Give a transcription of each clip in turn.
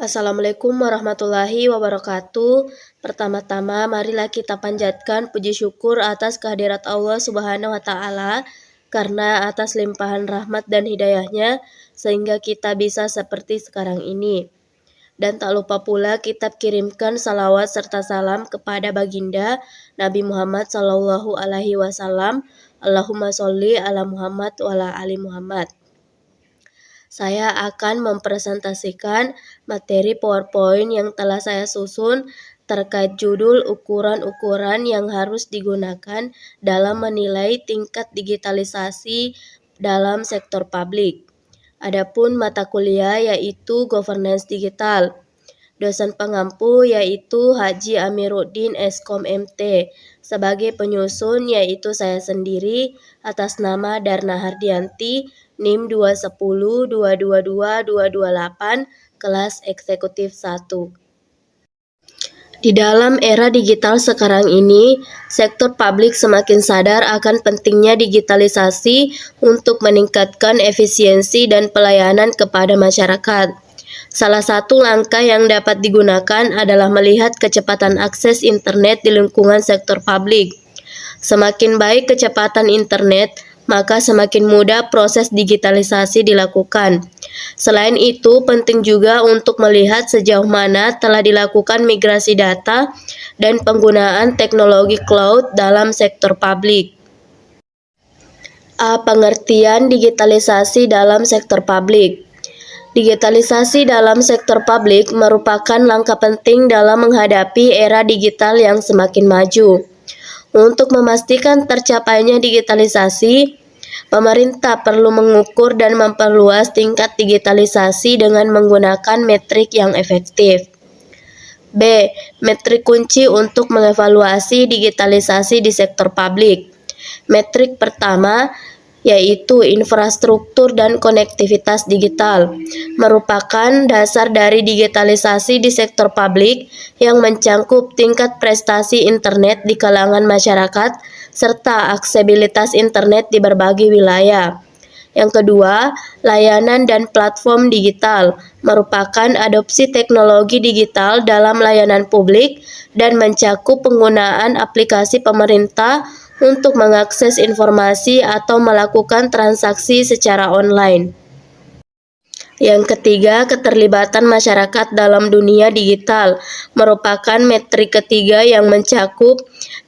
Assalamualaikum warahmatullahi wabarakatuh. Pertama-tama, marilah kita panjatkan puji syukur atas kehadirat Allah Subhanahu wa Ta'ala, karena atas limpahan rahmat dan hidayahnya, sehingga kita bisa seperti sekarang ini. Dan tak lupa pula kita kirimkan salawat serta salam kepada baginda Nabi Muhammad Sallallahu Alaihi Wasallam. Allahumma sholli ala Muhammad wa ala ali Muhammad. Saya akan mempresentasikan materi PowerPoint yang telah saya susun terkait judul ukuran-ukuran yang harus digunakan dalam menilai tingkat digitalisasi dalam sektor publik. Adapun mata kuliah yaitu Governance Digital. Dosen pengampu yaitu Haji Amiruddin Eskom MT. Sebagai penyusun yaitu saya sendiri atas nama Darna Hardianti, NIM 210222228, kelas eksekutif 1. Di dalam era digital sekarang ini, sektor publik semakin sadar akan pentingnya digitalisasi untuk meningkatkan efisiensi dan pelayanan kepada masyarakat. Salah satu langkah yang dapat digunakan adalah melihat kecepatan akses internet di lingkungan sektor publik. Semakin baik kecepatan internet, maka semakin mudah proses digitalisasi dilakukan. Selain itu, penting juga untuk melihat sejauh mana telah dilakukan migrasi data dan penggunaan teknologi cloud dalam sektor publik. A. Pengertian digitalisasi dalam sektor publik. Digitalisasi dalam sektor publik merupakan langkah penting dalam menghadapi era digital yang semakin maju. Untuk memastikan tercapainya digitalisasi, pemerintah perlu mengukur dan memperluas tingkat digitalisasi dengan menggunakan metrik yang efektif. B. Metrik kunci untuk mengevaluasi digitalisasi di sektor publik. Metrik pertama yaitu infrastruktur dan konektivitas digital, merupakan dasar dari digitalisasi di sektor publik yang mencangkup tingkat prestasi internet di kalangan masyarakat serta aksesibilitas internet di berbagai wilayah. Yang kedua, layanan dan platform digital, merupakan adopsi teknologi digital dalam layanan publik dan mencakup penggunaan aplikasi pemerintah untuk mengakses informasi atau melakukan transaksi secara online. Yang ketiga, keterlibatan masyarakat dalam dunia digital, merupakan metrik ketiga yang mencakup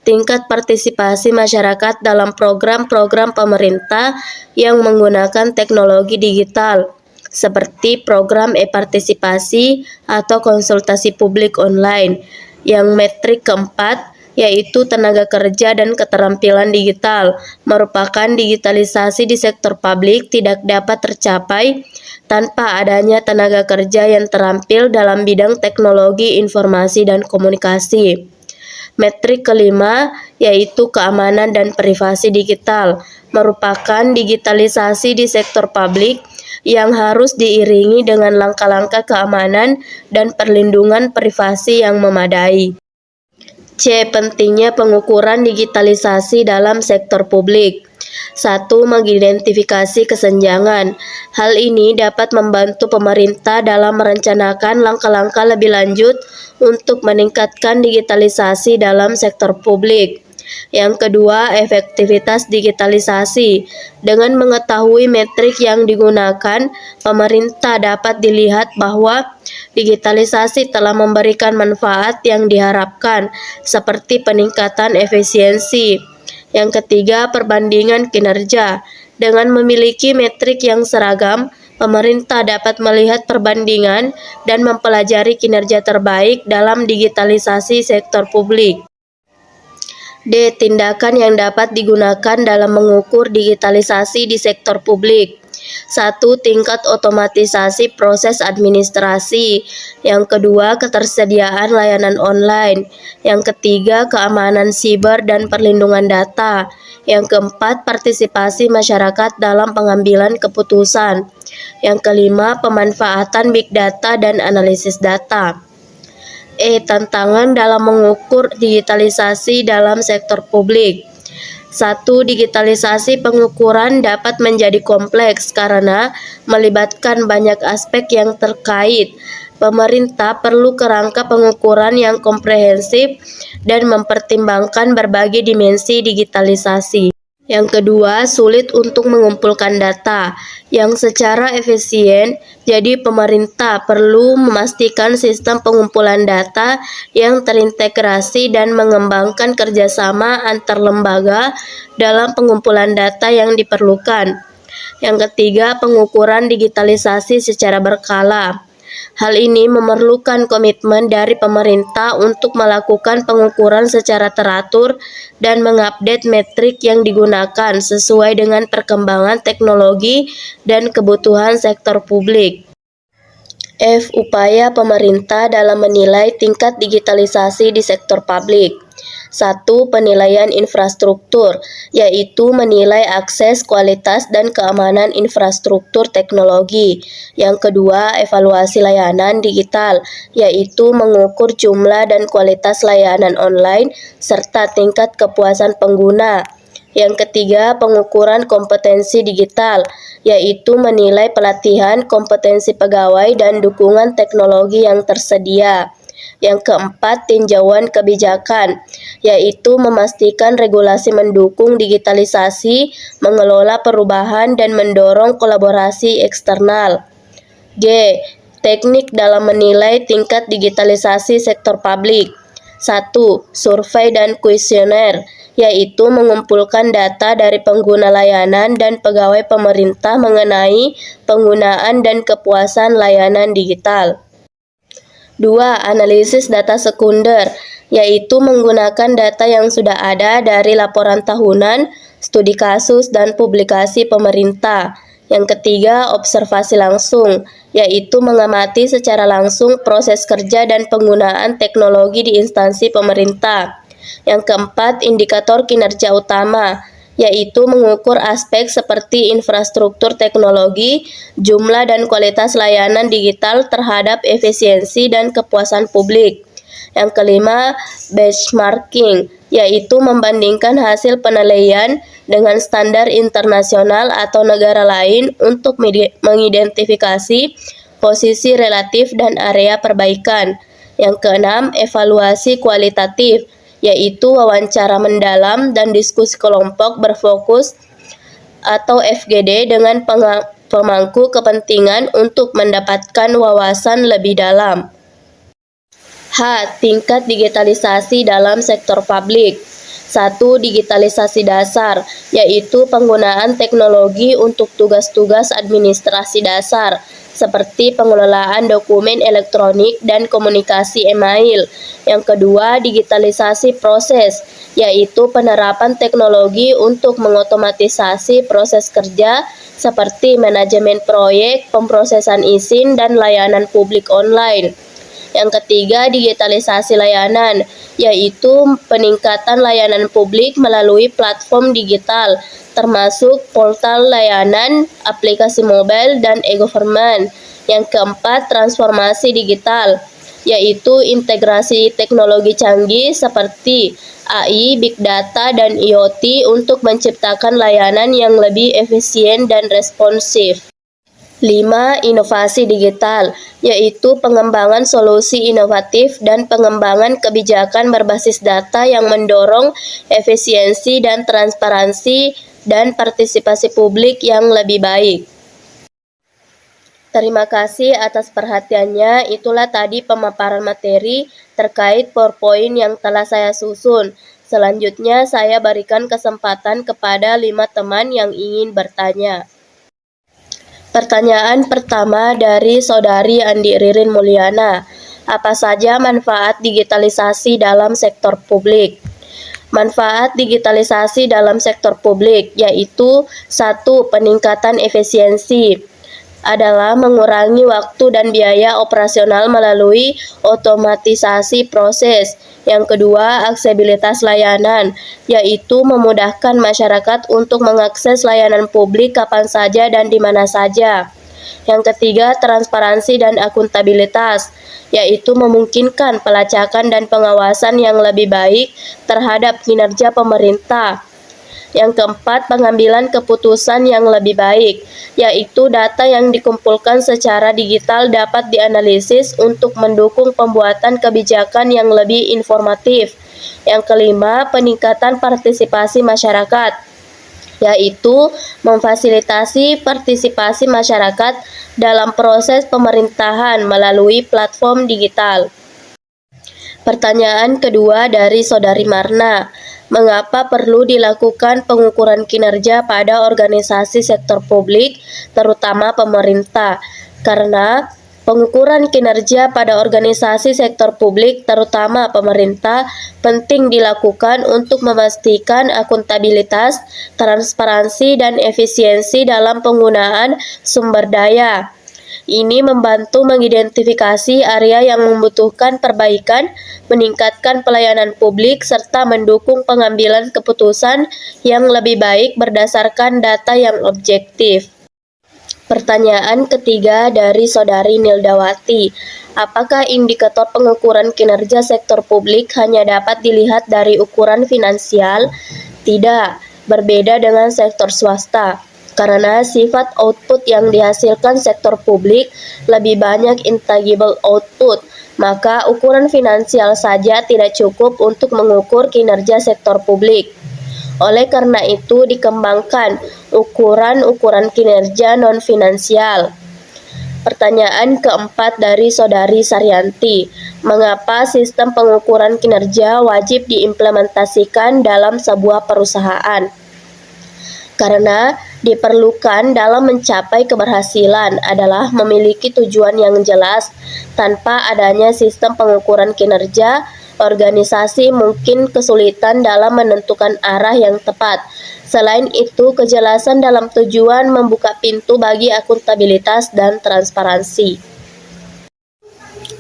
tingkat partisipasi masyarakat dalam program-program pemerintah yang menggunakan teknologi digital, seperti program e-partisipasi atau konsultasi publik online. Yang metrik keempat yaitu tenaga kerja dan keterampilan digital, merupakan digitalisasi di sektor publik tidak dapat tercapai tanpa adanya tenaga kerja yang terampil dalam bidang teknologi informasi dan komunikasi. Metrik kelima yaitu keamanan dan privasi digital, merupakan digitalisasi di sektor publik yang harus diiringi dengan langkah-langkah keamanan dan perlindungan privasi yang memadai. C. Pentingnya pengukuran digitalisasi dalam sektor publik. 1. Mengidentifikasi kesenjangan. Hal ini dapat membantu pemerintah dalam merencanakan langkah-langkah lebih lanjut untuk meningkatkan digitalisasi dalam sektor publik. Yang kedua, efektivitas digitalisasi. Dengan mengetahui metrik yang digunakan, pemerintah dapat dilihat bahwa digitalisasi telah memberikan manfaat yang diharapkan, seperti peningkatan efisiensi. Yang ketiga, perbandingan kinerja. Dengan memiliki metrik yang seragam, pemerintah dapat melihat perbandingan dan mempelajari kinerja terbaik dalam digitalisasi sektor publik. D. Tindakan yang dapat digunakan dalam mengukur digitalisasi di sektor publik. 1. Tingkat otomatisasi proses administrasi. Yang kedua, ketersediaan layanan online. Yang ketiga, keamanan siber dan perlindungan data. Yang keempat, partisipasi masyarakat dalam pengambilan keputusan. Yang kelima, pemanfaatan big data dan analisis data. Tantangan dalam mengukur digitalisasi dalam sektor publik. 1. Digitalisasi pengukuran dapat menjadi kompleks karena melibatkan banyak aspek yang terkait. pemerintah perlu kerangka pengukuran yang komprehensif dan mempertimbangkan berbagai dimensi digitalisasi. Yang kedua, sulit untuk mengumpulkan data yang secara efisien, jadi pemerintah perlu memastikan sistem pengumpulan data yang terintegrasi dan mengembangkan kerjasama antar lembaga dalam pengumpulan data yang diperlukan. Yang ketiga, pengukuran digitalisasi secara berkala. Hal ini memerlukan komitmen dari pemerintah untuk melakukan pengukuran secara teratur dan mengupdate metrik yang digunakan sesuai dengan perkembangan teknologi dan kebutuhan sektor publik. F. Upaya pemerintah dalam menilai tingkat digitalisasi di sektor publik. 1. Penilaian infrastruktur, yaitu menilai akses, kualitas, dan keamanan infrastruktur teknologi. Yang kedua, evaluasi layanan digital, yaitu mengukur jumlah dan kualitas layanan online serta tingkat kepuasan pengguna. Yang ketiga, pengukuran kompetensi digital, yaitu menilai pelatihan, kompetensi pegawai, dan dukungan teknologi yang tersedia. Yang keempat, tinjauan kebijakan, yaitu memastikan regulasi mendukung digitalisasi, mengelola perubahan, dan mendorong kolaborasi eksternal. G. Teknik dalam menilai tingkat digitalisasi sektor publik. 1. Survei dan kuesioner, yaitu mengumpulkan data dari pengguna layanan dan pegawai pemerintah mengenai penggunaan dan kepuasan layanan digital. 2. Analisis data sekunder, yaitu menggunakan data yang sudah ada dari laporan tahunan, studi kasus, dan publikasi pemerintah. Yang ketiga, observasi langsung, yaitu mengamati secara langsung proses kerja dan penggunaan teknologi di instansi pemerintah. Yang keempat, indikator kinerja utama, yaitu mengukur aspek seperti infrastruktur teknologi, jumlah dan kualitas layanan digital terhadap efisiensi dan kepuasan publik. Yang kelima, benchmarking, yaitu membandingkan hasil penilaian dengan standar internasional atau negara lain untuk mengidentifikasi posisi relatif dan area perbaikan. Yang keenam, evaluasi kualitatif, yaitu wawancara mendalam dan diskusi kelompok berfokus atau FGD dengan pemangku kepentingan untuk mendapatkan wawasan lebih dalam. H. Tingkat digitalisasi dalam sektor publik. 1. Digitalisasi dasar, yaitu penggunaan teknologi untuk tugas-tugas administrasi dasar, seperti pengelolaan dokumen elektronik dan komunikasi email. Yang kedua, digitalisasi proses, yaitu penerapan teknologi untuk mengotomatisasi proses kerja seperti manajemen proyek, pemrosesan izin, dan layanan publik online. Yang ketiga, digitalisasi layanan, yaitu peningkatan layanan publik melalui platform digital, termasuk portal layanan, aplikasi mobile, dan e-government. Yang keempat, transformasi digital, yaitu integrasi teknologi canggih seperti AI, Big Data, dan IoT untuk menciptakan layanan yang lebih efisien dan responsif. 5. Inovasi digital, yaitu pengembangan solusi inovatif dan pengembangan kebijakan berbasis data yang mendorong efisiensi dan transparansi dan partisipasi publik yang lebih baik. Terima kasih atas perhatiannya. Itulah tadi pemaparan materi terkait PowerPoint yang telah saya susun. Selanjutnya saya berikan kesempatan kepada 5 teman yang ingin bertanya. Pertanyaan pertama dari Saudari Andi Ririn Mulyana. Apa saja manfaat digitalisasi dalam sektor publik? Manfaat digitalisasi dalam sektor publik yaitu 1. Peningkatan efisiensi adalah mengurangi waktu dan biaya operasional melalui otomatisasi proses. Yang kedua, aksesibilitas layanan, yaitu memudahkan masyarakat untuk mengakses layanan publik kapan saja dan di mana saja. Yang ketiga, transparansi dan akuntabilitas, yaitu memungkinkan pelacakan dan pengawasan yang lebih baik terhadap kinerja pemerintah. Yang keempat, pengambilan keputusan yang lebih baik, yaitu data yang dikumpulkan secara digital dapat dianalisis untuk mendukung pembuatan kebijakan yang lebih informatif. Yang kelima, peningkatan partisipasi masyarakat, yaitu memfasilitasi partisipasi masyarakat dalam proses pemerintahan melalui platform digital. Pertanyaan kedua dari Saudari Marna, mengapa perlu dilakukan pengukuran kinerja pada organisasi sektor publik, terutama pemerintah? Karena pengukuran kinerja pada organisasi sektor publik, terutama pemerintah, penting dilakukan untuk memastikan akuntabilitas, transparansi, dan efisiensi dalam penggunaan sumber daya. Ini membantu mengidentifikasi area yang membutuhkan perbaikan, meningkatkan pelayanan publik, serta mendukung pengambilan keputusan yang lebih baik berdasarkan data yang objektif. Pertanyaan ketiga dari Saudari Nildawati, apakah indikator pengukuran kinerja sektor publik hanya dapat dilihat dari ukuran finansial? Tidak, berbeda dengan sektor swasta. Karena sifat output yang dihasilkan sektor publik lebih banyak intangible output, maka ukuran finansial saja tidak cukup untuk mengukur kinerja sektor publik. Oleh karena itu dikembangkan ukuran-ukuran kinerja non-finansial. Pertanyaan keempat dari Saudari Saryanti, mengapa sistem pengukuran kinerja wajib diimplementasikan dalam sebuah perusahaan? Karena diperlukan dalam mencapai keberhasilan adalah memiliki tujuan yang jelas. Tanpa adanya sistem pengukuran kinerja, organisasi mungkin kesulitan dalam menentukan arah yang tepat. Selain itu, kejelasan dalam tujuan membuka pintu bagi akuntabilitas dan transparansi.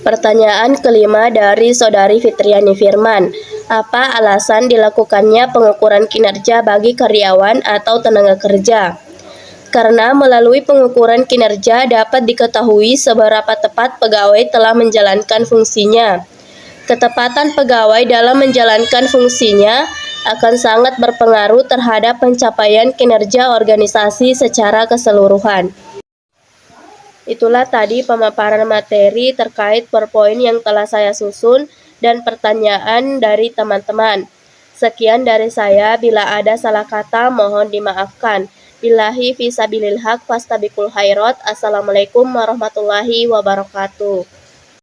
Pertanyaan kelima dari Saudari Fitriani Firman, apa alasan dilakukannya pengukuran kinerja bagi karyawan atau tenaga kerja? Karena melalui pengukuran kinerja dapat diketahui seberapa tepat pegawai telah menjalankan fungsinya. Ketepatan pegawai dalam menjalankan fungsinya akan sangat berpengaruh terhadap pencapaian kinerja organisasi secara keseluruhan. Itulah tadi pemaparan materi terkait PowerPoint yang telah saya susun dan pertanyaan dari teman-teman. Sekian dari saya, bila ada salah kata mohon dimaafkan. Billahi fisabilil haq fastabikul khairat. Assalamualaikum warahmatullahi wabarakatuh.